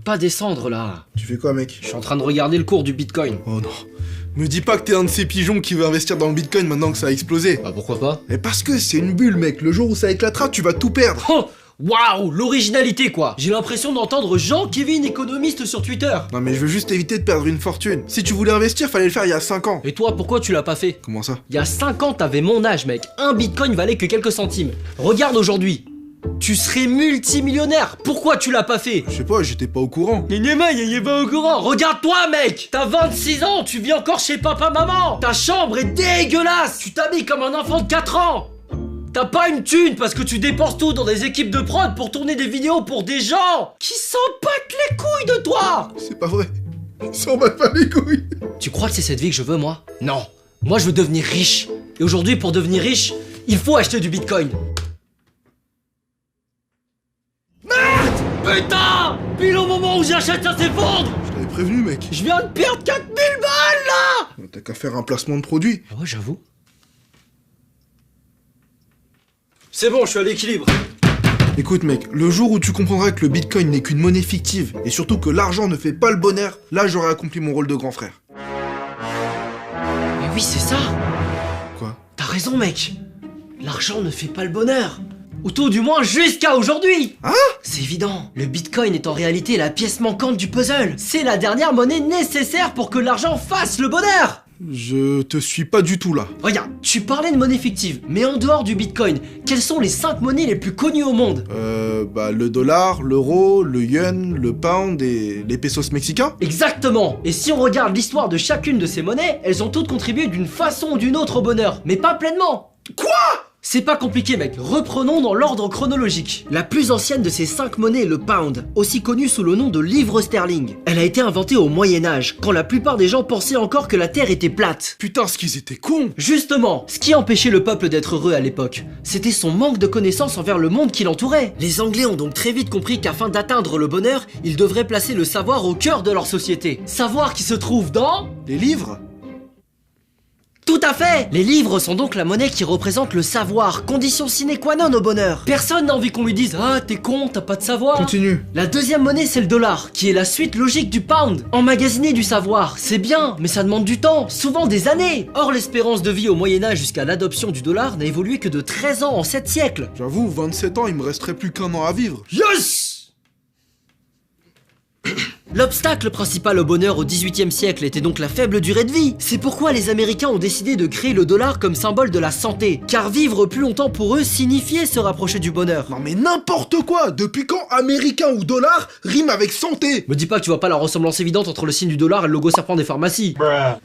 pas descendre là. Tu fais quoi, mec? Je suis en train de regarder le cours du Bitcoin. Oh non. Me dis pas que t'es un de ces pigeons qui veut investir dans le Bitcoin maintenant que ça a explosé. Bah pourquoi pas? Mais parce que c'est une bulle, mec. Le jour où ça éclatera, tu vas tout perdre. Oh, waouh, l'originalité quoi. J'ai l'impression d'entendre Jean-Kevin économiste sur Twitter. Non mais je veux juste éviter de perdre une fortune. Si tu voulais investir, fallait le faire il y a 5 ans. Et toi, pourquoi tu l'as pas fait? Comment ça? Il y a 5 ans, t'avais mon âge, mec. Un Bitcoin valait que quelques centimes. Regarde aujourd'hui. Tu serais multimillionnaire. Pourquoi tu l'as pas fait? Je sais pas, j'étais pas au courant. Y'a pas au courant. Regarde-toi, mec. T'as 26 ans, tu vis encore chez papa-maman. Ta chambre est dégueulasse. Tu t'habilles comme un enfant de 4 ans. T'as pas une thune parce que tu dépenses tout dans des équipes de prod pour tourner des vidéos pour des gens qui s'en battent les couilles de toi. C'est pas vrai. Ils s'en battent pas les couilles. Tu crois que c'est cette vie que je veux, moi? Non. Moi, je veux devenir riche. Et aujourd'hui, pour devenir riche, il faut acheter du Bitcoin. Putain! Pile au moment où j'achète, ça s'effondre! Je t'avais prévenu, mec. Je viens de perdre 4000 balles, là! T'as qu'à faire un placement de produit. Ah ouais, j'avoue. C'est bon, je suis à l'équilibre. Écoute, mec, le jour où tu comprendras que le Bitcoin n'est qu'une monnaie fictive, et surtout que l'argent ne fait pas le bonheur, là j'aurai accompli mon rôle de grand frère. Mais oui, c'est ça! Quoi? T'as raison, mec! L'argent ne fait pas le bonheur! Ou tout du moins jusqu'à aujourd'hui. Hein? C'est évident, le Bitcoin est en réalité la pièce manquante du puzzle. C'est la dernière monnaie nécessaire pour que l'argent fasse le bonheur. Je te suis pas du tout là. Regarde, tu parlais de monnaie fictive, mais en dehors du Bitcoin, quelles sont les 5 monnaies les plus connues au monde? Le dollar, l'euro, le yuan, le pound et les pesos mexicains? Exactement. Et si on regarde l'histoire de chacune de ces monnaies, elles ont toutes contribué d'une façon ou d'une autre au bonheur, mais pas pleinement. Quoi? C'est pas compliqué, mec, reprenons dans l'ordre chronologique. La plus ancienne de ces 5 monnaies est le pound, aussi connu sous le nom de livre sterling. Elle a été inventée au Moyen-Âge, quand la plupart des gens pensaient encore que la Terre était plate. Putain, ce qu'ils étaient cons! Justement, ce qui empêchait le peuple d'être heureux à l'époque, c'était son manque de connaissances envers le monde qui l'entourait. Les Anglais ont donc très vite compris qu'afin d'atteindre le bonheur, ils devraient placer le savoir au cœur de leur société. Savoir qui se trouve dans... Les livres? Tout à fait! Les livres sont donc la monnaie qui représente le savoir, condition sine qua non au bonheur. Personne n'a envie qu'on lui dise « Ah, t'es con, t'as pas de savoir !» Continue. La deuxième monnaie, c'est le dollar, qui est la suite logique du pound. Emmagasiner du savoir, c'est bien, mais ça demande du temps, souvent des années. Or, l'espérance de vie au Moyen-Âge jusqu'à l'adoption du dollar n'a évolué que de 13 ans en 7 siècles. J'avoue, 27 ans, il me resterait plus qu'un an à vivre. Yes! L'obstacle principal au bonheur au XVIIIe siècle était donc la faible durée de vie. C'est pourquoi les Américains ont décidé de créer le dollar comme symbole de la santé, car vivre plus longtemps pour eux signifiait se rapprocher du bonheur. Non mais n'importe quoi! Depuis quand américain ou dollar rime avec santé? Me dis pas que tu vois pas la ressemblance évidente entre le signe du dollar et le logo serpent des pharmacies.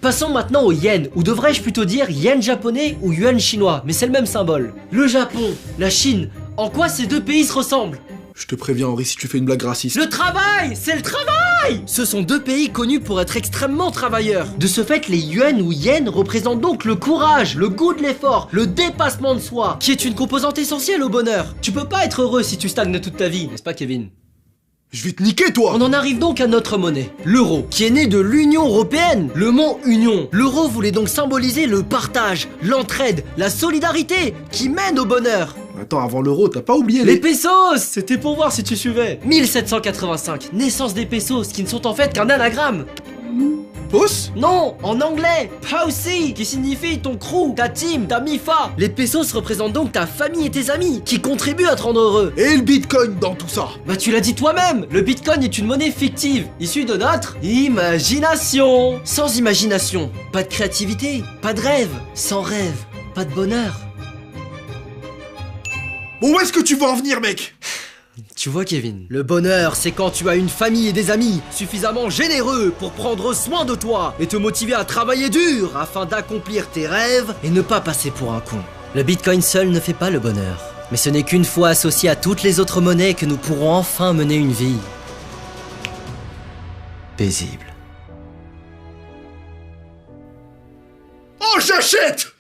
Passons maintenant au yen, ou devrais-je plutôt dire yen japonais ou yuan chinois, mais c'est le même symbole. Le Japon, la Chine, en quoi ces deux pays se ressemblent? Je te préviens Henri si tu fais une blague raciste. Le travail! C'est le travail! Ce sont deux pays connus pour être extrêmement travailleurs. De ce fait, les yuan ou yens représentent donc le courage, le goût de l'effort, le dépassement de soi, qui est une composante essentielle au bonheur. Tu peux pas être heureux si tu stagnes toute ta vie, n'est-ce pas Kevin? Je vais te niquer toi! On en arrive donc à notre monnaie, l'euro, qui est né de l'Union Européenne, le mot Union. L'euro voulait donc symboliser le partage, l'entraide, la solidarité, qui mène au bonheur. Attends, avant l'euro, t'as pas oublié Les pesos! C'était pour voir si tu suivais. 1785, naissance des pesos, qui ne sont en fait qu'un anagramme. Pos? Non, en anglais, Pausi, qui signifie ton crew, ta team, ta mifa. Les pesos représentent donc ta famille et tes amis, qui contribuent à te rendre heureux. Et le bitcoin dans tout ça? Bah tu l'as dit toi-même, le bitcoin est une monnaie fictive, issue de notre imagination. Sans imagination, pas de créativité, pas de rêve. Sans rêve, pas de bonheur. Bon, où est-ce que tu veux en venir, mec? Tu vois Kevin, le bonheur c'est quand tu as une famille et des amis suffisamment généreux pour prendre soin de toi et te motiver à travailler dur afin d'accomplir tes rêves et ne pas passer pour un con. Le bitcoin seul ne fait pas le bonheur, mais ce n'est qu'une fois associé à toutes les autres monnaies que nous pourrons enfin mener une vie paisible. Oh, j'achète!